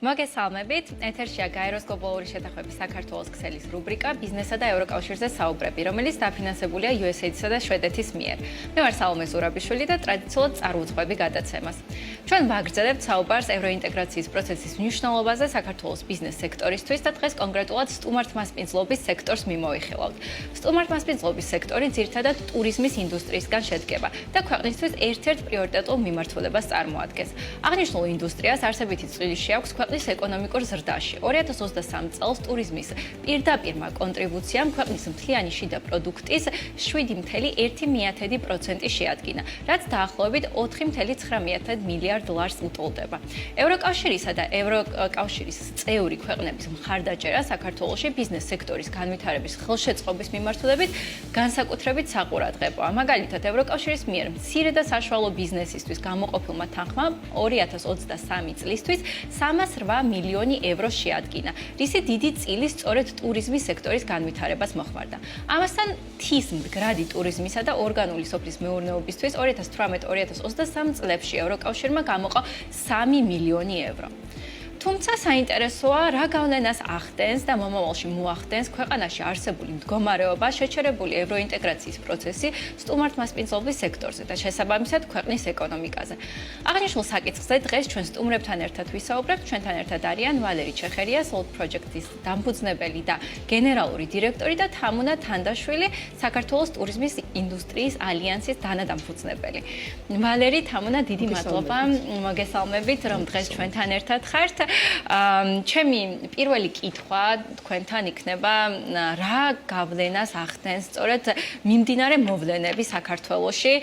მოგესალმებით. ეთერშია გაეროს გლობალური შეთანხმების საქართველოს ქსელის რუბრიკა ბიზნესსა და ევროკავშირზე საუბრები, რომელიც დაფინანსებულია USAID-სა და შვედეთის მიერ. მე ვარ სალომე ზურაბიშვილი და ტრადიციულად წარუძღვები გადაცემას. ჩვენ ვაგრძელებთ საუბარს ევროინტეგრაციის პროცესის მნიშვნელობაზე საქართველოს ბიზნეს სექტორისთვის და დღეს კონკრეტულად სტუმართმასპინძლობის სექტორს მიმოვიხილავთ. სტუმართმასპინძლობის სექტორი ძირითადად ტურიზმის ინდუსტრიისგან შედგება და ქვეყნისთვის ერთ-ერთ პრიორიტეტულ მიმართულებას წარმოადგენს. აღნიშნულ ინდუსტრიას არსებითი წვლილი აქვს ქვეყნის ეკონომიკურ ზრდაში. 2023 წელს ტურიზმის პირდაპირმა კონტრიბუციამ ქვეყნის მთლიანი შიდა პროდუქტის 7.1% შეადგინა, რაც დაახლოებით 4.9 მილიარდ დოლარს უტოლდება. ევროკავშირისა და ევროკავშირის წევრი ქვეყნების მხარდაჭერა საქართველოში ბიზნეს სექტორის განვითარების ხელშეწყობის მიმართულებით განსაკუთრებით საყურადღებოა. მაგალითად, ევროკავშირის მიერ მცირე და საშუალო ბიზნესისთვის გამოყოფილმა თანხმამ 2023 წლისთვის 308 მილიონი ევრო შეადგინა, რისი დიდი წილი სწორედ ტურიზმის სექტორის განვითარებას მოხმარდა. ამასთან მთის მდგრადი ტურიზმისა და ორგანული სოფლის მეურნეობისთვის 2018-2023 წლებში ევროკავშირმა გამოყო 3 მილიონი ევრო. თუმცა საინტერესოა, რა გავლენას ახდენს და მომავალში მოახდენს ქვეყანაში არსებული მდგომარეობა, შეჩერებული ევროინტეგრაციის პროცესი სტუმართმასპინძლობის სექტორზე და შესაბამისად ქვეყნის ეკონომიკაზე. აღნიშნულ საკითხზე დღეს ჩვენ სტუმრებთან ერთად ვისაუბრებთ. ჩვენთან ერთად არიან ვალერი ჩეხერია, Salt Project-ის დამფუძნებელი და გენერალური დირექტორი და თამუნა თანდაშვილი, საქართველოს ტურიზმის ინდუსტრიის ალიანსის დანადამფუძნებელი. ვალერი, თამუნა, დიდი მადლობა, მოგესალმებით, რომ დღეს ჩვენთან ერთად ხართ. ჩემი პირველი კითხვა თქვენთან იქნება, რა გავლენას ახდენს სწორედ მიმდინარე მოვლენები საქართველოში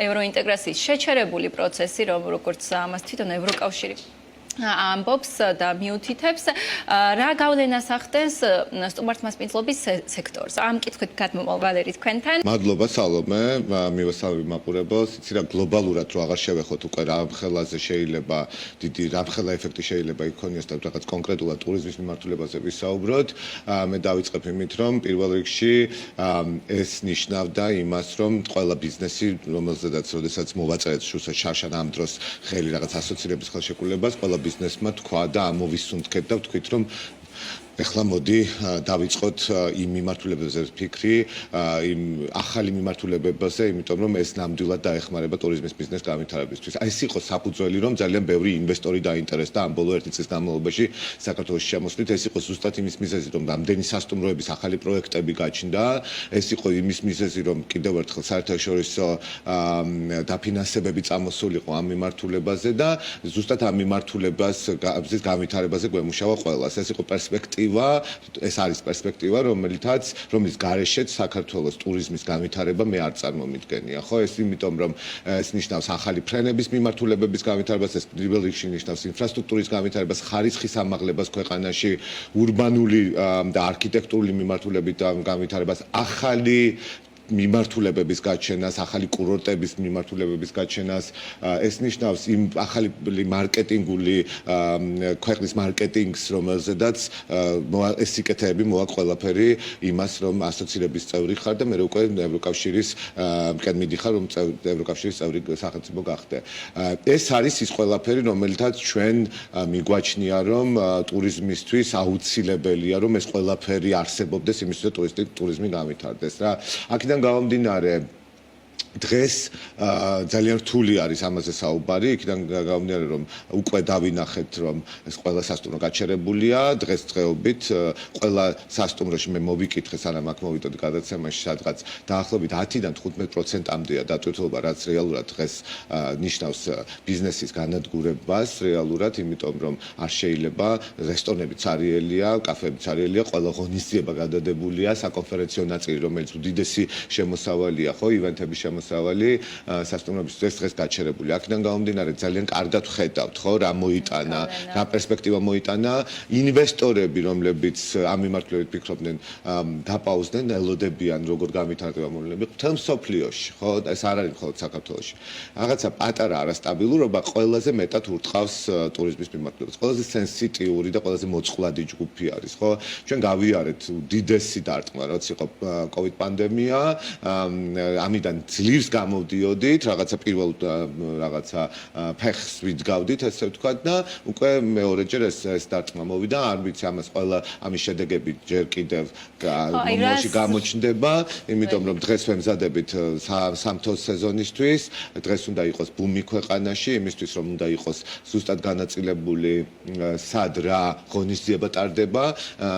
ევროინტეგრაციის შეჩერებული პროცესი, როგორც ამას თვითონ ევროკავშირი ამბობს და მიუთითებს, რა გავლენას ახდენს სტუმართმასპინძლობის სექტორს. ამ კითხვით გადმოვალ ვალერი თქვენთან. მადლობა სალომე, მივესალმები მაყურებელს. იცი რა, გლობალურად რო აღარ შევეხოთ უკვე რამხელაზე შეიძლება დიდი რამხელა ეფექტი შეიძლება იქონიოს და რაღაც კონკრეტულად ტურიზმის მიმართულებაზე ვისაუბროთ. მე დავიწყებ იმით, რომ პირველ რიგში ეს ნიშნავდა იმას, რომ ყველა ბიზნესი, რომელზედაც როდესაც მოვაწერეთ შარშან ამ დროს ხელი რაღაც ასოცირების ხელშეკრულებას, ყველა ბიზნესმა თქვა და ამოვისუნთქეთ და ვთქვით, რომ ეხლა მოდი დავიწყოთ იმ მიმართულებებზე ფიქრი, იმ ახალი მიმართულებებზე, იმიტომ რომ ეს ნამდვილად დაეხმარება ტურიზმის ბიზნეს განვითარებისთვის. ეს იყო საფუძველი, რომ ძალიან ბევრი ინვესტორი დაინტერესდა ამ ბოლო 1 წლის განმავლობაში საქართველოში შემოსვლით. ეს იყო ზუსტად იმის მიზეზი, რომ რამდენი სასტუმროების ახალი პროექტები გაჩნდა. ეს იყო იმის მიზეზი, რომ კიდევ ერთხელ საერთაშორისო დაფინანსებები წამოსულიყო ამ მიმართულებაზე და ზუსტად ამ მიმართულებას განვითარებაზე გვემუშავა ყველას. ეს იყო პერსპექტივა. ეს არის პერსპექტივა, რომლის გარეშეც საქართველოს ტურიზმის განვითარება მე არ წარმომიდგენია, ხო? ეს იმიტომ, რომ ეს ნიშნავს ახალი ფრენების მიმართულებების განვითარებას, ეს პირველ რიგში ნიშნავს ინფრასტრუქტურის განვითარებას, ხარისხის ამაღლებას ქვეყანაში, ურბანული და არქიტექტურული მიმართულებით განვითარებას, ახალი მიმართულებების გაჩენას, ახალი კურორტების მიმართულებების გაჩენას, ეს ნიშნავს იმ ახალი მარკეტინგული ქვეყნის მარკეტინგს, რომელზედაც ეს სიკეთეები მოაქვს ყველაფერი იმას, რომ ასოცირების წევრი ხარ და მე უკვე ევროკავშირის მკენ მიდიხარ, რომ ევროკავშირის წევრი სახელმწიფო გახდე. ეს არის ის ყველაფერი, რომელთაც ჩვენ მიგვაჩნია, რომ ტურიზმისთვის აუცილებელია, რომ ეს ყველაფერი არსებობდეს იმისთვის, რომ ტურიზმი განვითარდეს რა. აქედან გამომდინარე, დღეს ძალიან რთული არის ამაზე საუბარი, იქიდან გამომდინარე, რომ უკვე დავინახეთ, რომ ეს ყველა სასტუმრო გაჩერებულია, დღესდღეობით ყველა სასტუმროში მე მოვიკითხე, სანამ აქ მოვიდოდი გადაცემაში, სადღაც დაახლოებით 10-დან 15%-მდეა დატვირთულობა, რაც რეალურად დღეს ნიშნავს ბიზნესის განადგურებას, რეალურად, იმიტომ რომ არ შეიძლება რესტორნებიც არიელია, კაფეებიც არიელია, ყველა ღონისძიება გადადებულია, საკონფერენციო ნაწილი, რომელიც უდიდესი შემოსავალია, ხო, ივენთების შემოსავალი სასტუმროების დღეს გაჩერებული. აქედან გამომდინარე ძალიან კარგად ვხედავთ, ხო, რა მოიტანა, რა პერსპექტივა მოიტანა. ინვესტორები, რომლებიც ამ მიმართულებით ფიქრობდნენ, დაპაუზდნენ, ელოდებიან როგორ განვითარდება მოვლენები მთელ მსოფლიოში, ხო, ეს არ არის მხოლოდ საქართველოში. რაღაცა პატარა არასტაბილურობა ყველაზე მეტად ურტყავს ტურიზმის მიმართულებას. ყველაზე სენსიტიური და ყველაზე მოწყვლადი ჯგუფი არის, ხო? ჩვენ გავიარეთ უდიდესი დარტყმა, რაც იყო COVID პანდემია, ამიდან ღირს გამოვდიოდით, რაღაცა პირველ რაღაცა ფეხს ვიძგავდით, ესე ვთქვათ და უკვე მეორეჯერ ეს დარტყმა მოვიდა, არ ვიცი ამას ყველა ამის შედეგები ჯერ კიდევ მომავალში გამოჩნდება, იმიტომ რომ დღეს ვემზადებით სამთო სეზონისთვის, დღეს უნდა იყოს ბუმი ქვეყანაში, იმისთვის რომ უნდა იყოს ზუსტად განაწილებული სად რა ღონისძიება ტარდება,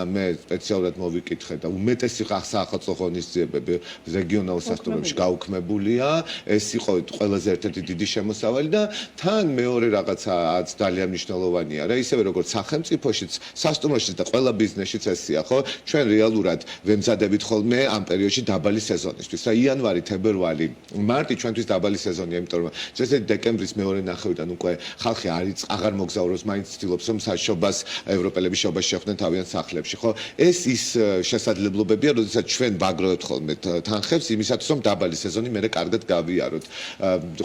მე სპეციალურად მოვიკითხე და უმეტესი სახელმწიფო ღონისძიებები რეგიონალურ სასტუმროებში გაუქმებულია, ეს იყო ყველაზე ერთ-ერთი დიდი შემოსავალი და თან მეორე რაღაცაც ძალიან მნიშვნელოვანია რა, ისევე როგორც სახელმწიფოშიც, სასტუმროშიც და ყველა ბიზნესშიც ესეა, ხო? ჩვენ რეალურად ვემზადებით ხოლმე ამ პერიოდში დაბალი სეზონისთვის. რა იანვარი, თებერვალი, მარტი ჩვენთვის დაბალი სეზონია, იმიტომ რომ წესით დეკემბრის მეორე ნახევრიდან უკვე ხალხი აღარ მოგზაურობს, მაინც ცდილობს რომ საშობას ევროპელები შობას შეხვდნენ თავიანთ სახლებში, ხო? ეს ის შესაძლებლობებია, როდესაც ჩვენ ბაგროვებთ ხოლმე თანხებს იმისათვის, რომ დაბალი სეზონი მერე კარგად გავიაროთ.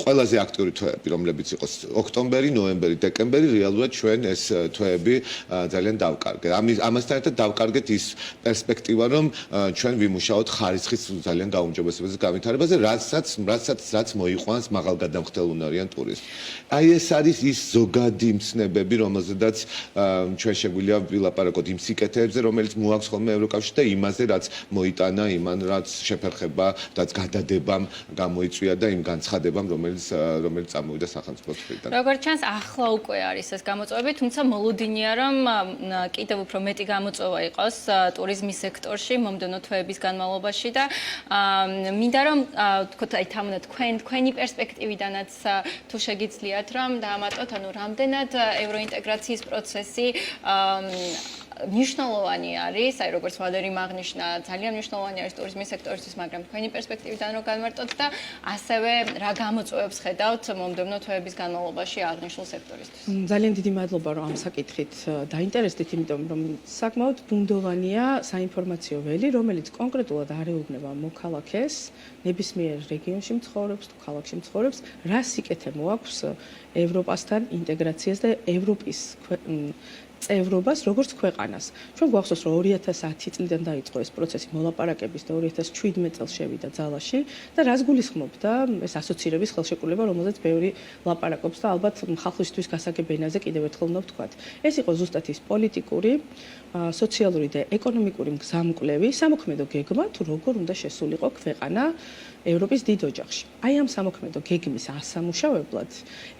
ყველაზე აქტიური თვეები, რომლებიც იყოს ოქტომბერი, ნოემბერი, დეკემბერი, რეალურად ჩვენ ეს თვეები ძალიან დავკარგეთ. ამასთან ერთად დავკარგეთ ის პერსპექტივა, რომ ჩვენ ვიმუშაოთ ხარისხის ძალიან გაუმჯობესებაზე, განვითარებაზე, რაც მოიყვანს მაღალგადამხდელუნარიან ტურიზმს. აი ეს არის ის ზოგადი მცნებები, რომელზედაც ჩვენ შეგვიძლია ვილაპარაკოთ იმ სიკეთეებზე, რომელიც მოაქვს ხოლმე ევროკავშირს და იმაზე, რაც მოიტანა იმან, რაც შეფერხება, რაც გადადებამ გამოიწვია და იმ განცხადებამ, რომელიც წამოვიდა სახელმწიფოს მხრიდან. როგორც ჩანს, ახლა უკვე არის ეს გამოწვევები, თუმცა მოლოდინია, რომ კიდევ უფრო მეტი გამოწვევა იყოს ტურიზმის სექტორში მომდევნო თვეების განმავლობაში და მინდა რომ თქო აი თამანა თქვენი პერსპექტივიდანაც თუ შეგიძლიათ რომ დაამატოთ, ანუ რამდენად ევროინტეგრაციის პროცესი მნიშვნელოვანი არის, აი როგორც ვალერიმ აღნიშნა, ძალიან მნიშვნელოვანი არის ტურიზმის სექტორისთვის, მაგრამ თქვენი პერსპექტივიდან რომ განმარტოთ და ასევე რა გამოწვევებს ხედავთ მომდევნო თვეების განმავლობაში აღნიშნულ სექტორისთვის. ძალიან დიდი მადლობა რომ ამ საკითხით დაინტერესდით, იმიტომ რომ საკმაოდ ბუნდოვანია საინფორმაციო ველი, რომელიც კონკრეტულად არ ეუბნება მოქალაქეს, ნებისმიერ რეგიონში მცხოვრებს თუ ქალაქში მცხოვრებს, რა სიკეთე მოაქვს ევროპასთან ინტეგრაციას და ევროპის წევრობას როგორც ქვეყანას. ჩვენ გვახსოვს რომ 2010 წლიდან დაიწყო ეს პროცესი მოლაპარაკების და 2017 წელს შევიდა ძალაში და რას გულისხმობდა ეს ასოცირების ხელშეკრულება, რომელზეც ბევრი ლაპარაკობს და ალბათ ხალხისთვის გასაგებ ენაზე კიდევ ერთხელ უნდა ვთქვათ. ეს იყო ზუსტად ის პოლიტიკური, სოციალური და ეკონომიკური მგზამკვლევი, სამოქმედო გეგმა თუ როგორ უნდა შესულიყო ქვეყანა ევროპის დიდ ოჯახში. აი ამ სამოქმედო გეგმის ასამუშავებლად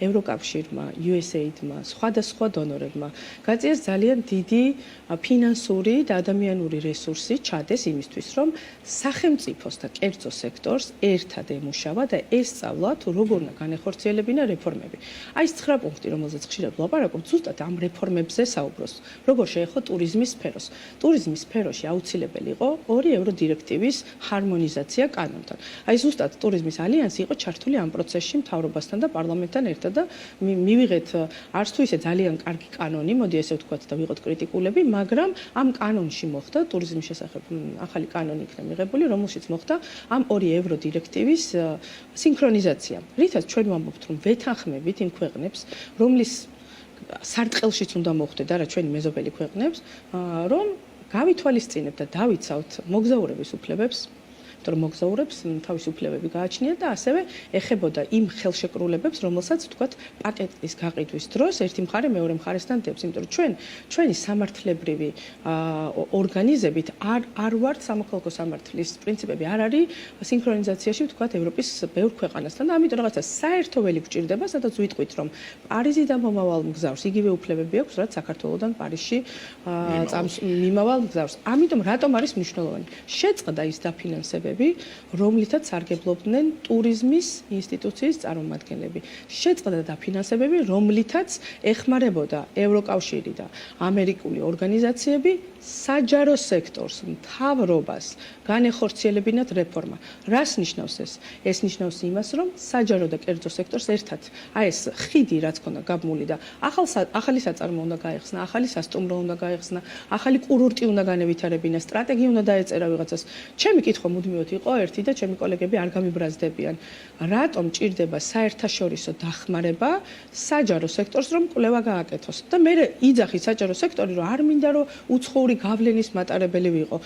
ევროკავშირმა, USAID-მა, სხვადასხვა დონორებმა გაწიეს ძალიან დიდი ფინანსური და ადამიანური რესურსი ჩადეს იმისთვის, რომ სახელმწიფოს და კერძო სექტორს ერთად ემუშავა და ესწავლა თუ როგორ უნდა განეხორციელებინა რეფორმები. აი ეს 9 პუნქტი, რომელზეც ხშირად ვლაპარაკობთ, ზუსტად ამ რეფორმებზე საუბრობს. როგორ შეეხო ტურიზმის სფეროს. ტურიზმის სფეროში აუცილებელი იყო 2 ევროდირექტივის ჰარმონიზაცია კანონთან. აი ზუსტად ტურიზმის ალიანსი იყო ჩართული ამ პროცესში მთავრობასთან და პარლამენტთან ერთად და მივიღეთ არც თუ ისე ძალიან კარგი კანონი, მოდი ესე ვთქვათ და ვიყოთ კრიტიკულები, მაგრამ ამ კანონში მოხდა ტურიზმის შესახებ ახალი კანონი იქნა მიღებული, რომელშიც მოხდა ამ 2 ევროდირექტივის სინქრონიზაცია. რითაც ჩვენ ვამბობთ, რომ ვეთანხმებით იმ ქვეყნებს, რომლის სარტყელშიც უნდა მოხდეთ არა ჩვენი მეზობელი ქვეყნებს, რომ გავითვალისწინებთ და დავიცავთ მოგზაურების უფლებებს, რომ მოგზაურებს თავისი უფლებები გააჩნიათ და ასევე ეხებოდა იმ ხელშეკრულებებს, რომელსაც ვთქვათ პაკეტის გაყიდვის დროს ერთი მხარე მეორე მხარესთან დებს, იმიტომ რომ ჩვენი სამართლებრივი ორგანიზებით არ ვართ სამოქალაქო სამართლის პრინციპები არ არის სინქრონიზაციაში ვთქვათ ევროპის ბევრ ქვეყანასთან და ამიტომ რაღაცა საერთო ველი გვჭირდება, სადაც ვიტყვით, რომ პარიზიდან მომავალ მგზავრს იგივე უფლებები აქვს, რაც საქართველოდან პარიზში მიმავალ მგზავრს. ამიტომ რატომ არის მნიშვნელოვანი? შეწყდა ის დაფინანსებები, რომლითაც სარგებლობდნენ ტურიზმის ინსტიტუციის წარმომადგენლები. შეწყდა დაფინანსებები, რომლითაც ეხმარებოდა ევროკავშირი და ამერიკული ორგანიზაციები საჯარო სექტორს, მთავრობას განეხორციელებინათ რეფორმა. რას ნიშნავს ეს? ეს ნიშნავს იმას, რომ საჯარო და კერძო სექტორს ერთად, აი ეს ხიდი რაც ქონდა გაბმული და ახალი საწარმო უნდა გაეხსნა, ახალი სასტუმრო უნდა გაეხსნა, ახალი კურორტი უნდა განევითარებინა, სტრატეგია უნდა დაეწერა ვიღაცას. ჩემი კითხვა მუდმივად იყო ერთი და ჩემი კოლეგები არ გამიბრაზდებიან. რატომ ჭირდება საერთაშორისო დახმარება საჯარო სექტორს, რომ კვლევა გააკეთოს? და მე იძახი საჯარო სექტორი, რომ არ მინდა რომ უცხოური უცხოური გავლენის მატარებელი ვიყო.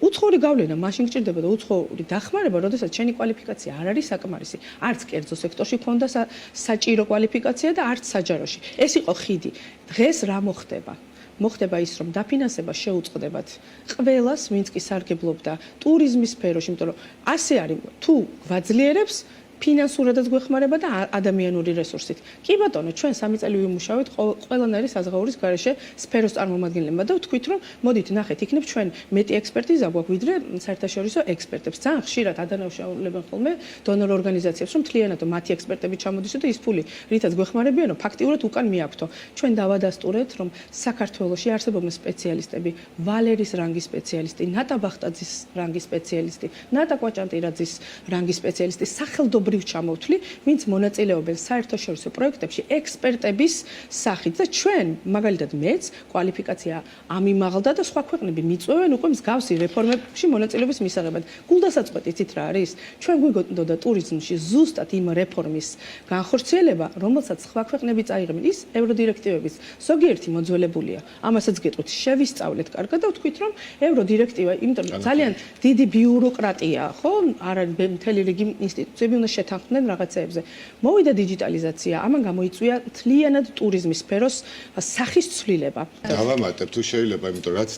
უცხოური გავლენა მაშინ გჭირდება და უცხოური დახმარება, როდესაც შენი კვალიფიკაცია არ არის საკმარისი. არც კერძო სექტორში ქონდა საჭირო კვალიფიკაცია და არც საჯაროში. ეს იყო ხიდი. დღეს რა მოხდება? მოხდება ის, რომ დაფინანსება შეუწყდებათ ყველას, ვინც კი სარგებლობდა ტურიზმის სფეროში, იმიტომ რომ ასე არის, თუ გვაძლიერებს ფინანსურადაც გვეხმარება და ადამიანური რესურსით. კი ბატონო, ჩვენ 3 წელი ვიმუშავეთ ყველანაირი საზღვაურის გარეშე სფეროს წარმომადგენლებმა და ვთქვით, რომ მოდით ნახეთ, იქნებ ჩვენ მეტი ექსპერტიზა გვაქვს, ვიდრე საერთაშორისო ექსპერტებს. ძალიან ხშირად ადანაშაულებენ ხოლმე დონორ ორგანიზაციებს, რომ მთლიანად მათი ექსპერტები ჩამოდისო და ის ფული, რითაც გვეხმარებიანო, ფაქტიურად უკან მიაქვთო. ჩვენ დავადასტურეთ, რომ საქართველოში არსებობენ სპეციალისტები, ვალერის რანგის სპეციალისტი, ნატა ბახტაძის რანგის სპეციალისტი, ნატა კვაჭანტირაძის რანგის სპეციალისტი, სახელმწიფო ჩამოვთვლი, ვინც მონაწილეობენ საერთაშორისო პროექტებში ექსპერტების სახით და ჩვენ, მაგალითად მეც, კვალიფიკაცია ამიმაღლდა და სხვა ქვეყნები მიწვევენ უკვე მსგავსი რეფორმებში მონაწილეობის მისაღებად. გულდასაწყვეტი იცით რა არის? ჩვენ გვიგონდოდა ტურიზმში ზუსტად იმ რეფორმის განხორციელება, რომელსაც სხვა ქვეყნები წაიღებენ. ის ევროდირექტივების ზოგიერთი მოძველებულია. ამასაც გეტყვით, შევისწავლეთ კარგად და ვთქვით, რომ ევროდირექტივა, იმიტომ რომ ძალიან დიდი ბიუროკრატიაა, ხო? არ არის მთელი რიგი ინსტიტუციები უნდა შეთანხმდნენ რაღაცეებზე. მოვიდა დიჯიტალიზაცია, ამან გამოიწვია მთლიანად ტურიზმის სფეროს სახის ცვლილება. დავამატებ თუ შეიძლება, იმიტომ რომ რაც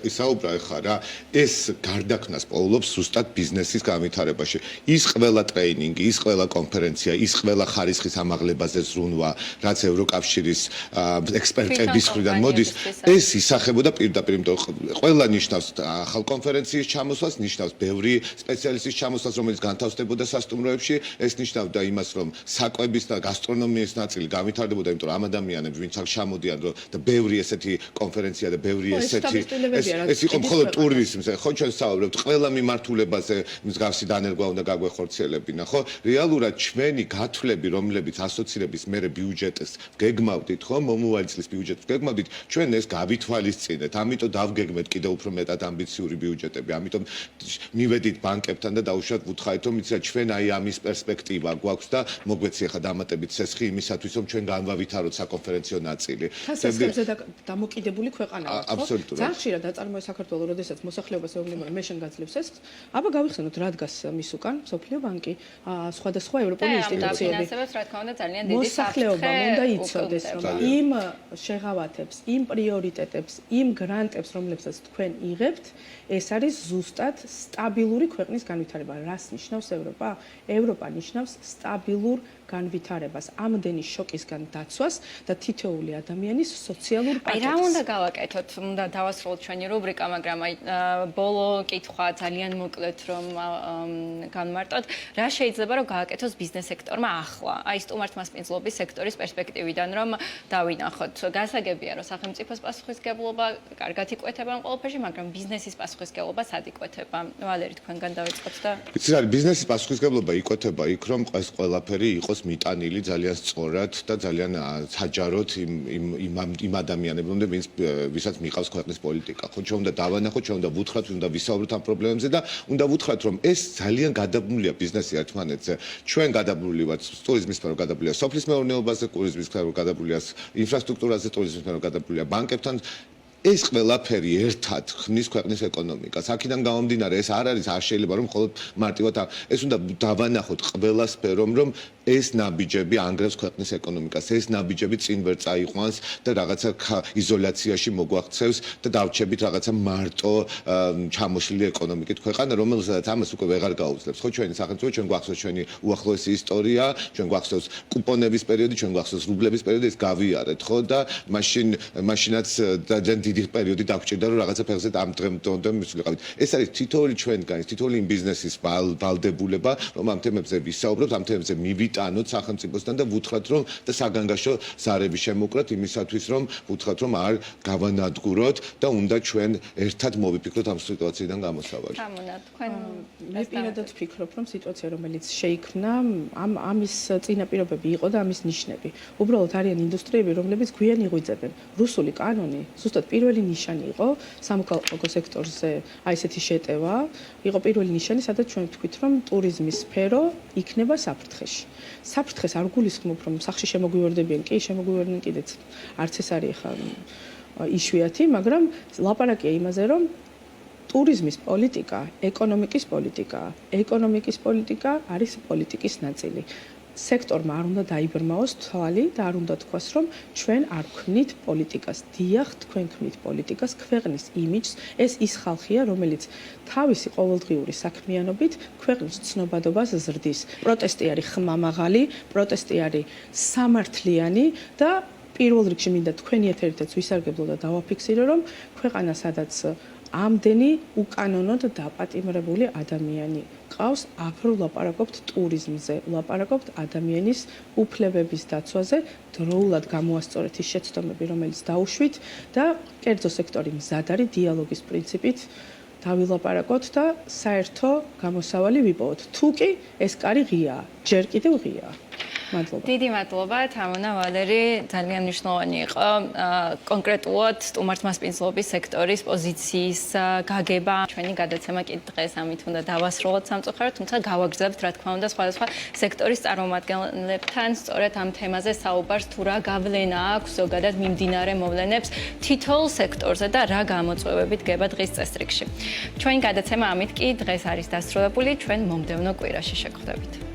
ისაუბრა ხა რა, ეს გარდაქმნას პოულობს ზუსტად ბიზნესის განვითარებაში. ის ყველა ტრეინინგი, ის ყველა კონფერენცია, ის ყველა ხარისხის ამაღლებაზე ზრუნვა, რაც ევროკავშირის ექსპერტების მხრიდან მოდის, ეს ისახებოდა პირდაპირ, იმიტომ რომ ყველა ნიშნავს ახალ კონფერენციის ჩამოსვლას, ნიშნავს ბევრი სპეციალისტის ჩამოსვლას, რომელიც განთავსდებოდა სასტუმროებში, ეს ნიშნავდა იმას, რომ საკვების და გასტრონომიის ნაწილი განვითარდებოდა, იმიტომ რომ ამ ადამიანებს, ვინც აქ ჩამოდიან, და ბევრი ესეთი კონფერენცია და ბევრი ესეთი ეს იყო მხოლოდ ტურიზმზე, ხო ჩვენ საუბრობთ ყველა მიმართულებაზე, მსგავსი დანერგვა უნდა გაგვეხორციელებინა, ხო? რეალურად ჩვენი გათვლები, რომლებიც ასოცირების მერე ბიუჯეტს გეგმავდით, ხო? მომავალი წლის ბიუჯეტს გეგმავდით, ჩვენ ეს გავითვალისწინეთ, ამიტომ დავგეგმეთ კიდევ უფრო მეტად ამბიციური ბიუჯეტები, ამიტომ მივედით ბანკებთან და დაუშვათ ვუთხარით, რომ იცით ჩვენ აი ამის პერსპექტივა გვაქვს და მოგვეცი ახლა დამატებით ცესხი იმისათვის, რომ ჩვენ განვავითაროთ საკონფერენციო ნაწილი. სასწრაფოზე დამოკიდებული ქვეყანა ვართ, ხო? აბსოლუტურად. ძალიან ხშირად აწარმოებს საქართველოს, როდესაც მოსახლეობას ეუბნება, მე შენ გაძლევს ეს, აბა გავიხსენოთ რა დგას მის უკან, მსოფლიო ბანკი, სხვადასხვა ევროპული ინსტიტუციები. დაფინანსებას რა თქმა უნდა ძალიან დიდი მოსახლეობა უნდა იცოდეს, რომ იმ შეღავათებს, იმ პრიორიტეტებს, იმ გრანტებს, რომლებსაც თქვენ იღებთ, ეს არის ზუსტად სტაბილური ქვეყნის განვითარება. რას ნიშნავს ევროპა? ევროპა ნიშნავს სტაბილურ განვითარებას, ამდენი შოკისგან დაცვას და თითოეული ადამიანის სოციალურ პაკეტს. რა უნდა გავაკეთოთ? უნდა დავასრულოთ ჩვენი რუბრიკა, მაგრამ ბოლო კითხვა ძალიან მოკლედ რომ განმარტოთ. რა შეიძლება რომ გააკეთოს ბიზნეს სექტორმა ახლა? აი სტუმართმასპინძლობის სექტორის პერსპექტივიდან რომ დავინახოთ. გასაგებია რომ სახელმწიფოს პასუხისმგებლობა კარგად იკვეთება ამ ყველაფერში, მაგრამ ბიზნესის პასუხისმგებლობა სად იკვეთება? ვალერი თქვენგან დავიწყოთ და იცით რა, ბიზნესის პასუხისმგებლობა იკვეთება იქ, რომ ეს ყველაფერი იყოს მიტანილი ძალიან სწორად და ძალიან საჯაროდ იმ ადამიანებამდე, ვისაც მიყავს ქვეყნის პოლიტიკა. ხო, ჩვენ უნდა დავანახოთ, ჩვენ უნდა ვუთხრათ, უნდა ვისაუბროთ ამ პრობლემებზე და უნდა ვუთხრათ, რომ ეს ძალიან გადაბმულია ბიზნესი ერთმანეთზე. ჩვენ გადაბმული ვართ ტურიზმის სფერო, გადაბმულია სოფლის მეურნეობაზე, ტურიზმის სფერო, გადაბმულია ინფრასტრუქტურაზე, ტურიზმის სფერო, გადაბმულია ბანკებთან. ეს ყველაფერი ერთად ხმის ქვეყნის ეკონომიკას. აქედან გამომდინარე, ეს არ არის, არ შეიძლება რომ მხოლოდ მარტივად ეს უნდა დავანახოთ ყველა სფერომ, რომ ეს ნაბიჯები ანგრევს ქვეყნის ეკონომიკას, ეს ნაბიჯები წინ ვერ წაიყვანს და რაღაცა იზოლაციაში მოგვაქცევს და დავჩებით რაღაცა მარტო ჩამოშლილი ეკონომიკით ქვეყანა, რომელსაც ამას უკვე ვეღარ გაუძლებს. ხო, ჩვენი სახელმწიფო, ჩვენ გვახსოვს ჩვენი უახლოესი ისტორია, ჩვენ გვახსოვს კუპონების პერიოდი, ჩვენ გვახსოვს რუბლების პერიოდი, ეს გავიარეთ, ხო და მაშინაც ძალიან დიდი პერიოდი დაგვჭირდა, რომ რაღაცა ფეხზე ამ დღემდე მისულიყავით. ეს არის თითოეული ჩვენგანის, თითოეული იმ ბიზნესის ვალდებულება, რომ ამ თემებზე ვისაუბროთ, ამ თემებზე მივიტანოთ სახელმწიფოსთან და ვუთხრათ, რომ და საგანგაშო ზარები შემოკრათ იმისათვის, რომ ვუთხრათ, რომ არ გავანადგუროთ და უნდა ჩვენ ერთად მოვიფიქროთ ამ სიტუაციიდან გამოსავალი. თამუნა, თქვენ მე პირადად ვფიქრობ, რომ სიტუაცია, რომელიც შეიქმნა, ამის წინაპირობები იყო და ამის ნიშნები. უბრალოდ არიან ინდუსტრიები, რომლებიც გვიან იღვიძებენ. რუსული კანონი ზუსტად პირველი ნიშანი იყო სამოქალაქო სექტორზე, აი ესეთი შეტევა, იყო პირველი ნიშანი, სადაც ჩვენ ვთქვით, რომ ტურიზმის სფერო იქნება საფრთხეში. საფრთხეს არ გულისხმობ, რომ სახში შემოგვივერდებიან, კი შემოგვივერდნენ კიდეც. არც ეს არის ხა იშვიათი, მაგრამ ლაპარაკია იმაზე, რომ ტურიზმის პოლიტიკა, ეკონომიკის პოლიტიკა არის პოლიტიკის ნაწილი. სექტორმა არ უნდა დაიბრმაოს თვალი და არ უნდა თქვას, რომ ჩვენ არ ვქმნით პოლიტიკას. დიახ, თქვენ ქმნით პოლიტიკას, ქვეყნის იმიჯს, ეს ის ხალხია, რომელიც თავისი ყოველდღიური საქმიანობით ქვეყნის ცნობადობას ზრდის. პროტესტი არის ხმამაღალი, პროტესტი არის სამართლიანი და პირველ რიგში მინდა თქვენი ეთერითაც ვისარგებლო და დავაფიქსირო, რომ ქვეყანა სადაც ამდენი უკანონო და დაპატიმრებული ადამიანი ყავს, აქ ვლაპარაკობთ ტურიზმზე, ვლაპარაკობთ ადამიანის უფლებების დაცვაზე, დროულად გამოასწორეთ ის შეცდომები, რომელიც დაუშვით და კერძო სექტორი მზად არის დიალოგის პრინციპით დავილაპარაკოთ და საერთო გამოსავალი ვიპოვოთ. თუ კი ეს კარი ღიაა, ჯერ კიდევ ღიაა. მადლობა. დიდი მადლობა, თამონა ვალერი, ძალიან მნიშვნელოვანი იყო კონკრეტულად სტუმართმასპინძლობის სექტორის პოზიციის გაგება. ჩვენი გადაცემა კი დღეს ამით უნდა დავასრულოთ სამწუხაროდ, თუმცა გავაგრძელებთ რა თქმა უნდა სხვადასხვა სექტორის წარმომადგენლებთან სწორედ ამ თემაზე საუბარს, თუ რა გავლენა აქვს ზოგადად მიმდინარე მოვლენებს თითოეულ სექტორზე და რა გამოწვევები დგება დღის წესრიგში. ჩვენი გადაცემა ამით კი დღეს არის დასრულებული, ჩვენ მომდევნო კვირაში შეგხვდებით.